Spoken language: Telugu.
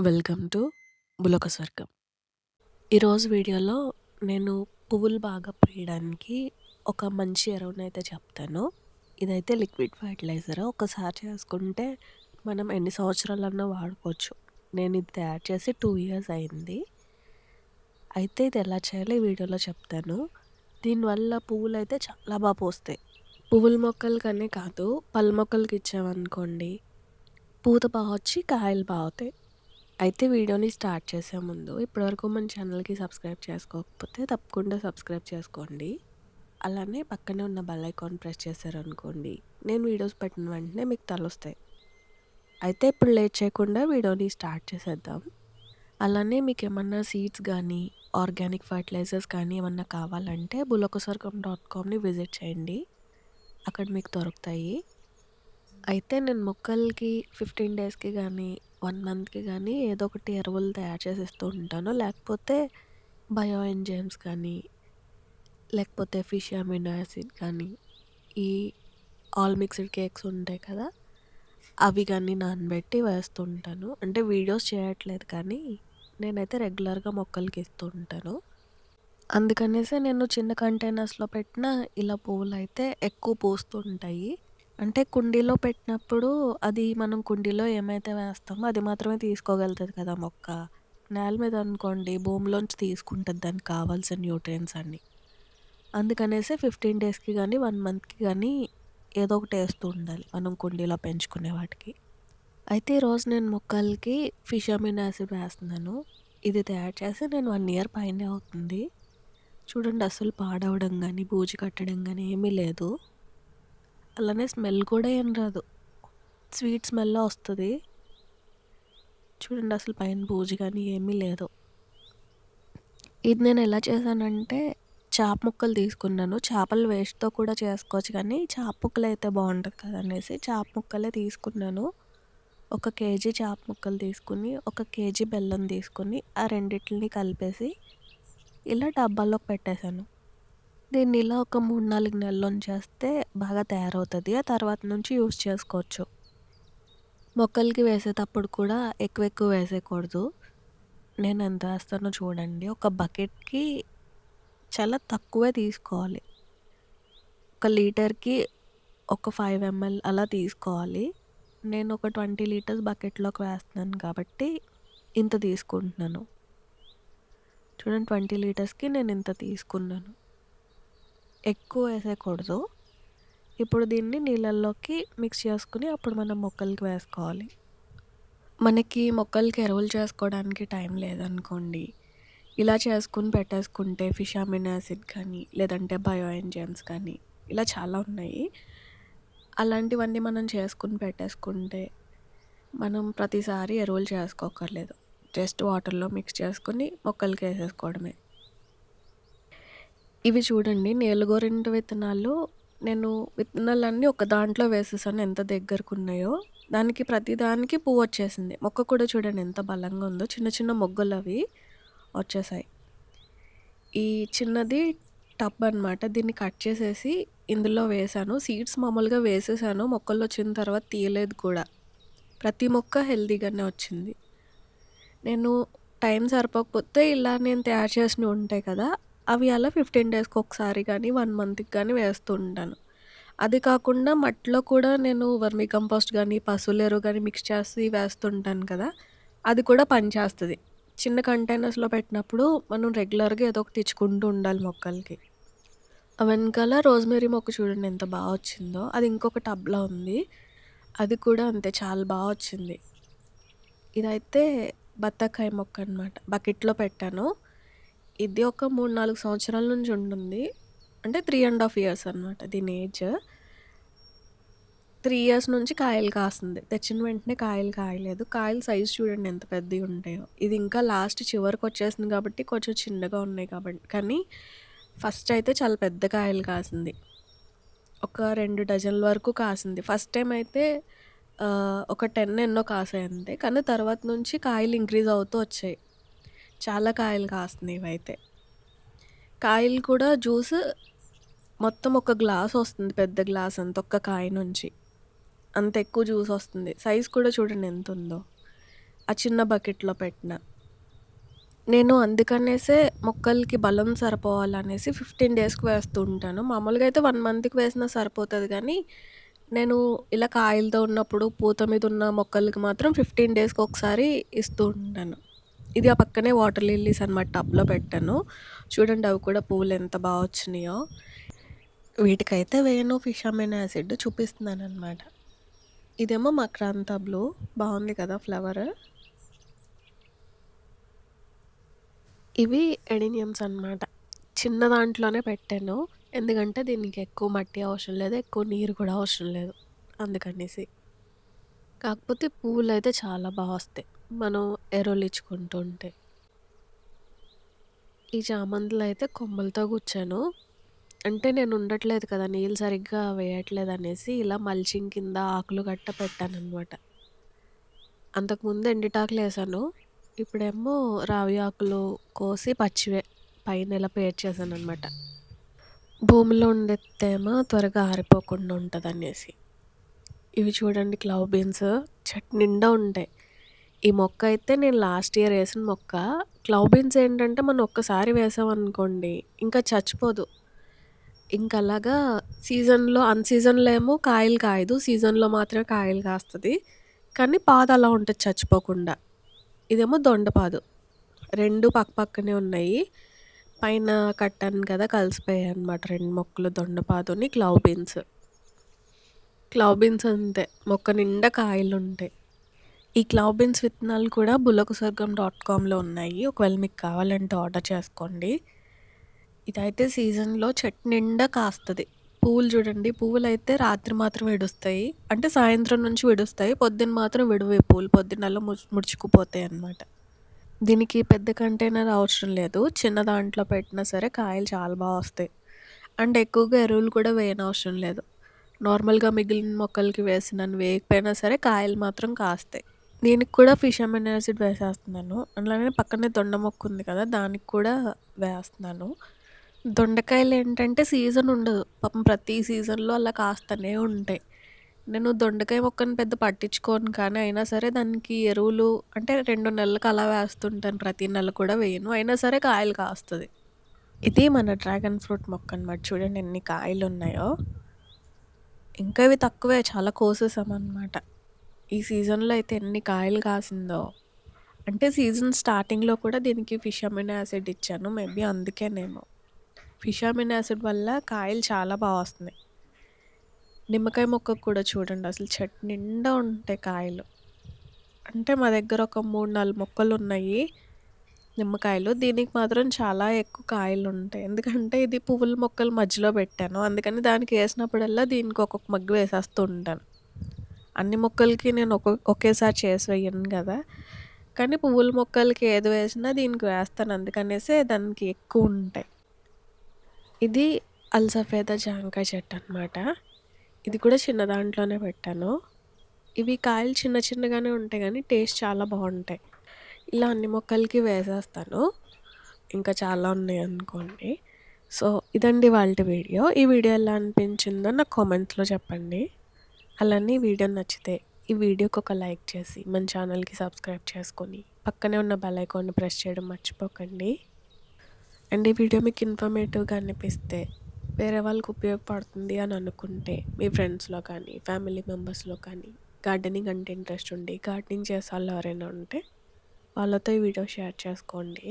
వెల్కమ్ టు బులక స్వర్గం. ఈరోజు వీడియోలో నేను పువ్వులు బాగా పూయడానికి ఒక మంచి ఎరువునైతే చెప్తాను. ఇదైతే లిక్విడ్ ఫర్టిలైజర్. ఒకసారి చేసుకుంటే మనం ఎన్ని సంవత్సరాలన్నా వాడుకోవచ్చు. నేను ఇది తయారు చేసి 2 ఇయర్స్ అయింది. అయితే ఇది ఎలా చేయాలో ఈ వీడియోలో చెప్తాను. దీనివల్ల పువ్వులు అయితే చాలా బాగా పూస్తాయి. పువ్వుల మొక్కలకనే కాదు, పళ్ళ మొక్కలకి ఇచ్చామనుకోండి, పూత బాగా వచ్చి కాయలు బాగుతాయి. అయితే వీడియోని స్టార్ట్ చేసే ముందు ఇప్పటివరకు మన ఛానల్కి సబ్స్క్రైబ్ చేసుకోకపోతే తప్పకుండా సబ్స్క్రైబ్ చేసుకోండి. అలానే పక్కనే ఉన్న బెల్ ఐకాన్ ప్రెస్ చేశారనుకోండి, నేను వీడియోస్ పెట్టిన వెంటనే మీకు తెలుస్తాయి. అయితే ఇప్పుడు లేట్ చేయకుండా వీడియోని స్టార్ట్ చేసేద్దాం. అలానే మీకు ఏమన్నా సీడ్స్ కానీ ఆర్గానిక్ ఫర్టిలైజర్స్ కానీ ఏమన్నా కావాలంటే bulakaswargam.comని విజిట్ చేయండి. అక్కడ మీకు దొరుకుతాయి. అయితే నేను మొక్కలకి 15 డేస్కి కానీ 1 మంత్కి కానీ ఏదో ఒకటి ఎరువులు తయారు చేసి ఇస్తూ ఉంటాను. లేకపోతే బయో ఎంజైమ్స్ కానీ, లేకపోతే ఫిష్ అమినో యాసిడ్ కానీ, ఈ ఆల్ మిక్స్డ్ కేక్స్ ఉంటాయి కదా, అవి కానీ నానబెట్టి వేస్తూ ఉంటాను. అంటే వీడియోస్ చేయట్లేదు కానీ నేనైతే రెగ్యులర్గా మొక్కలకి ఇస్తూ ఉంటాను. అందుకనేసి నేను చిన్న కంటైనర్స్లో పెట్టిన ఇలా పువ్వులు అయితే ఎక్కువ పూస్తూ ఉంటాయి. అంటే కుండీలో పెట్టినప్పుడు అది మనం కుండీలో ఏమైతే వేస్తామో అది మాత్రమే తీసుకోగలుగుతుంది కదా మొక్క. నేల మీద అనుకోండి భూమిలోంచి తీసుకుంటుంది దానికి కావాల్సిన న్యూట్రియన్స్ అన్నీ. అందుకనేసి 15 డేస్కి కానీ 1 మంత్కి కానీ ఏదో ఒకటి వేస్తూ ఉండాలి మనం కుండీలో పెంచుకునే వాటికి. అయితే ఈరోజు నేను మొక్కలకి ఫిష్ అమినో యాసిడ్ వేస్తున్నాను. ఇది తయారు చేసి నేను 1 ఇయర్ పైనే అవుతుంది. చూడండి, అసలు పాడవడం కానీ బూజు కట్టడం కానీ ఏమీ లేదు. అలానే స్మెల్ కూడా ఏం రాదు, స్వీట్ స్మెల్ వస్తుంది. చూడండి, అసలు పైన బూజు కానీ ఏమీ లేదు. ఇది నేను ఎలా చేశానంటే చేప ముక్కలు తీసుకున్నాను. చేపల వేస్ట్తో కూడా చేసుకోవచ్చు కానీ చేప ముక్కలు అయితే బాగుంటుంది కదా అనేసి చేప ముక్కలే తీసుకున్నాను. 1 కేజీ చేప ముక్కలు తీసుకుని 1 కేజీ బెల్లం తీసుకుని ఆ రెండిటిని కలిపేసి ఇలా డబ్బాలోకి పెట్టేశాను. దీన్ని ఇలా ఒక 3-4 నెలలు ఉంచేస్తే బాగా తయారవుతుంది. ఆ తర్వాత నుంచి యూస్ చేసుకోవచ్చు. మొక్కలకి వేసేటప్పుడు కూడా ఎక్కువ వేసేయకూడదు. నేను ఎంత వేస్తానో చూడండి. ఒక బకెట్కి చాలా తక్కువే తీసుకోవాలి. 1 లీటర్కి ఒక 5 ml అలా తీసుకోవాలి. నేను ఒక 20 లీటర్స్ బకెట్లోకి వేస్తున్నాను కాబట్టి ఇంత తీసుకుంటున్నాను. చూడండి, 20 లీటర్స్కి నేను ఇంత తీసుకున్నాను. ఎక్కువ వేసేయకూడదు. ఇప్పుడు దీన్ని నీళ్ళల్లోకి మిక్స్ చేసుకుని అప్పుడు మనం మొక్కలకి వేసుకోవాలి. మనకి మొక్కలకి ఎరువులు చేసుకోవడానికి టైం లేదనుకోండి, ఇలా చేసుకుని పెట్టేసుకుంటే ఫిష్ అమినో యాసిడ్ కానీ లేదంటే బయో ఎంజైమ్స్ కానీ ఇలా చాలా ఉన్నాయి. అలాంటివన్నీ మనం చేసుకుని పెట్టేసుకుంటే మనం ప్రతిసారి ఎరువులు చేసుకోకర్లేదు. జస్ట్ వాటర్లో మిక్స్ చేసుకుని మొక్కలకి వేసేసుకోవడమే. ఇవి చూడండి, నేలగోరింట విత్తనాలు. నేను విత్తనాలన్నీ ఒక దాంట్లో వేసేసాను ఎంత దగ్గరకు ఉన్నాయో. దానికి ప్రతిదానికి పువ్వు వచ్చేసింది. మొక్క కూడా చూడండి ఎంత బలంగా ఉందో. చిన్న చిన్న మొగ్గలు అవి వచ్చేసాయి. ఈ చిన్నది టబ్ అనమాట. దీన్ని కట్ చేసేసి ఇందులో వేసాను. సీడ్స్ మామూలుగా వేసేసాను. మొక్కలు వచ్చిన తర్వాత తీయలేదు కూడా. ప్రతి మొక్క హెల్తీగానే వచ్చింది. నేను టైం సరిపోకపోతే ఇలా నేను తయారు చేసినవి ఉంటాయి కదా, అవి అలా 15 డేస్కి ఒకసారి కానీ 1 మంత్కి కానీ వేస్తూ ఉంటాను. అది కాకుండా మట్టిలో కూడా నేను వర్మీ కంపోస్ట్ కానీ పశువుల ఎరువు కానీ మిక్స్ చేసి వేస్తుంటాను కదా, అది కూడా పనిచేస్తుంది. చిన్న కంటైనర్స్లో పెట్టినప్పుడు మనం రెగ్యులర్గా ఏదో ఒకటి తెచ్చుకుంటూ ఉండాలి మొక్కలకి. వెనకాల రోజ్మెరీ మొక్క చూడండి ఎంత బాగా వచ్చిందో. అది ఇంకొక టబ్లో ఉంది. అది కూడా అంతే చాలా బాగా వచ్చింది. ఇదైతే బత్తాకాయ మొక్క అనమాట. బకెట్లో పెట్టాను. ఇది ఒక 3-4 సంవత్సరాల నుంచి ఉంటుంది. అంటే 3.5 ఇయర్స్ అనమాట దీని ఏజ్. 3 ఇయర్స్ నుంచి కాయలు కాస్తుంది. తెచ్చిన వెంటనే కాయలు కాయలేదు. కాయలు సైజు చూడండి ఎంత పెద్దవి ఉంటాయో. ఇది ఇంకా లాస్ట్ చివరికి వచ్చేసింది కాబట్టి కొంచెం చిన్నగా ఉన్నాయి కాబట్టి, కానీ ఫస్ట్ అయితే చాలా పెద్ద కాయలు కాసింది. ఒక 2 డజన్ల వరకు కాసింది. ఫస్ట్ టైం అయితే ఒక 10 ఎన్నో కాసాయి అంతే. కానీ తర్వాత నుంచి కాయలు ఇంక్రీజ్ అవుతూ వచ్చాయి. చాలా కాయలు కాస్తున్నాయి ఇవైతే. కాయలు కూడా జ్యూస్ మొత్తం ఒక గ్లాస్ వస్తుంది, పెద్ద గ్లాస్ అంత ఒక్క కాయ నుంచి. అంత ఎక్కువ జ్యూస్ వస్తుంది. సైజ్ కూడా చూడండి ఎంత ఉందో. ఆ చిన్న బకెట్‌లో పెట్టిన. నేను అందుకనేసే మొక్కలకి బలం సరిపోవాలనేసి 15 డేస్‌కి వేస్తూ ఉంటాను. మామూలుగా అయితే 1 మంత్‌కి వేసినా సరిపోతది గానీ, నేను ఇలా కాయలతో ఉన్నప్పుడు, పూత మీద ఉన్న మొక్కలకి మాత్రం 15 డేస్‌కి ఒకసారి ఇస్తూ ఉంటాను. ఇది ఆ పక్కనే వాటర్ లిల్లీస్ అనమాట టబ్‌లో పెట్టాను. చూడండి అవి కూడా పువ్వులు ఎంత బా వచ్చినాయో. వీటికైతే వేయను ఫిష్ అమైనో యాసిడ్ చూపిస్తున్నాననమాట. ఇదేమో మక్రాంతా బ్లూ బావుంది కదా ఫ్లవర్. ఇవి ఎడీనియమ్స్ అనమాట. చిన్న దాంట్లోనే పెట్టాను. ఎందుకంటే దీనికి ఎక్కువ మట్టి అవసరం లేదు. ఎక్కువ నీరు కూడా అవసరం లేదు. అందుకనేసి. కాకపోతే పువ్వులైతే చాలా బా వస్తాయి. మనం ఎరువులిచ్చుకుంటూ ఉంటే. ఈ చామంతులు అయితే కొమ్మలతో గుచ్చాను. అంటే నేను ఉండట్లేదు కదా! నీళ్ళు సరిగ్గా వేయట్లేదనేసి ఇలా మల్చింగ్ కింద ఆకులు గట్ట పెట్టాననమాట. అంతకుముందు ఎండిటాకులేసాను. ఇప్పుడేమో రావి ఆకులు కోసి పచ్చివే పైన ఇలా పేర్చేసాననమాట. భూమిలో ఉండే తేమ త్వరగా ఆరిపోకుండా ఉంటదనేసి. ఇవి చూడండి క్లవ్ బీన్స్ చెట్టు నిండా ఉంటాయి. ఈ మొక్క అయితే నేను లాస్ట్ ఇయర్ ఏసిన మొక్క. క్లవ్ బీన్స్ ఏంటంటే మనం ఒక్కసారి వేసామనుకోండి ఇంకా చచ్చిపోదు. ఇంక అలాగా సీజన్‌లో అన్ సీజన్‌లో ఏమో కాయలు కాయదు. సీజన్‌లో మాత్రమే కాయలు కాస్తది. కానీ పాదు అలా ఉంటది చచ్చిపోకుండా. ఇదేమో దొండపాదు. 2 పక్కపక్కనే ఉన్నాయి. పైన కట్టాను కదా! కలిసిపోయాయన్నమాట 2 మొక్కలు దొండపాదుని, క్లవ్ బీన్స్. క్లవ్ బీన్స్ అంతే. మొక్క నిండా కాయలుంటాయి. ఈ క్లవ్ బీన్స్ విత్తనాలు కూడా బుల్లకుస్వర్గం.comలో ఉన్నాయి. ఒకవేళ మీకు కావాలంటే ఆర్డర్ చేసుకోండి. ఇదైతే సీజన్‌లో చెట్టు నిండా కాస్తది. పువ్వులు చూడండి. పువ్వులైతే రాత్రి మాత్రం విడుస్తాయి. అంటే సాయంత్రం నుంచి విడుస్తాయి. పొద్దున్న మాత్రం విడవు ఈ పువ్వులు. పొద్దున్నలా ముడుచుకుపోతాయన్నమాట. దీనికి పెద్ద కంటైనర్ అవసరం లేదు. చిన్న దాంట్లో పెట్టినా సరే కాయలు చాలా బా వస్తాయి. అండ్ ఎక్కువగా ఎరువులు కూడా వేయనవసరం లేదు. నార్మల్‌గా మిగిలిన మొక్కలకి వేసినన్ని వేయకపోయినా సరే కాయలు మాత్రం కాస్తాయి. దీనికి కూడా ఫిష్ అమైనో యాసిడ్ వేసేస్తున్నాను. అలానే పక్కనే దొండ మొక్క ఉంది కదా! దానికి కూడా వేస్తున్నాను. దొండకాయలేంటంటే సీజన్ ఉండదు. పాపం ప్రతి సీజన్‌లో అలా కాస్తనే ఉంటాయి. నేను దొండకాయ మొక్కని పెద్ద పట్టించుకోను కానీ, అయినా సరే దానికి ఎరువులు అంటే 2 నెలలకి అలా వేస్తుంటాను. ప్రతి నెల కూడా వేయను. అయినా సరే కాయలు కాస్తది. ఇది మన డ్రాగన్ ఫ్రూట్ మొక్కనమాట. చూడండి ఎన్ని కాయలున్నాయో. ఇంకా ఇవి తక్కువే చాలా కోసేసామనమాట. ఈ సీజన్‌లో అయితే ఎన్ని కాయలు కాసిందో. అంటే సీజన్ స్టార్టింగ్‌లో కూడా దీనికి ఫిష్ అమైనో యాసిడ్ ఇచ్చాను. మేబీ అందుకేనేమో. ఫిష్ అమైనో యాసిడ్ వల్ల కాయలు చాలా బా వస్తున్నాయి. నిమ్మకాయ మొక్కకు కూడా చూడండి అసలు చెట్టు నిండా ఉంటాయి కాయలు. అంటే మా దగ్గర ఒక 3, 4 మొక్కలున్నాయి నిమ్మకాయలు. దీనికి మాత్రం చాలా ఎక్కువ కాయలుంటాయి. ఎందుకంటే ఇది పువ్వుల మొక్కలు మధ్యలో పెట్టాను. అందుకని దానికి ఏసినప్పుడల్లా దీనికి ఒక్కొక్క మగ్గు వేసేస్తూ ఉంటాను. అన్ని మొక్కలకి నేను ఒకేసారి చేసి వేయను గదా! కానీ పువ్వుల మొక్కలకి ఏది వేసినా దీనికి వేస్తాను. అందుకనేసే దానికి ఎక్కువుంటాయి. ఇది అల్సఫేదా జాంకాయ చెట్టనమాట. ఇది కూడా చిన్న దాంట్లోనే పెట్టాను. ఇవి కాయలు చిన్న చిన్నగానే ఉంటాయి గానీ టేస్ట్ చాలా బావుంటాయి. ఇలా అన్ని మొక్కలకి వేసేస్తాను. ఇంకా చాలా ఉన్నాయనుకోండి. సో, ఇదండి ఇవాల్టి వీడియో. ఈ వీడియో ఎలా అనిపించిందో నాకు కామెంట్స్‌లో చెప్పండి. అలానే ఈ వీడియో నచ్చితే ఈ వీడియోకి ఒక లైక్ చేసి మన ఛానల్‌కి సబ్స్క్రైబ్ చేసుకొని పక్కనే ఉన్న బెల్ ఐకాన్‌ని ప్రెస్ చేయడం మర్చిపోకండి. అండ్ ఈ వీడియో మీకు ఇన్ఫర్మేటివ్‌గా అనిపిస్తే వేరే వాళ్ళకి ఉపయోగపడుతుంది అని అనుకుంటే మీ ఫ్రెండ్స్‌లో కానీ, ఫ్యామిలీ మెంబర్స్‌లో కానీ గార్డెనింగ్ అంటే ఇంట్రెస్ట్ ఉండి గార్డెనింగ్ చేసేవాళ్ళు ఎవరైనా ఉంటే వాళ్ళతో ఈ వీడియో షేర్ చేసుకోండి.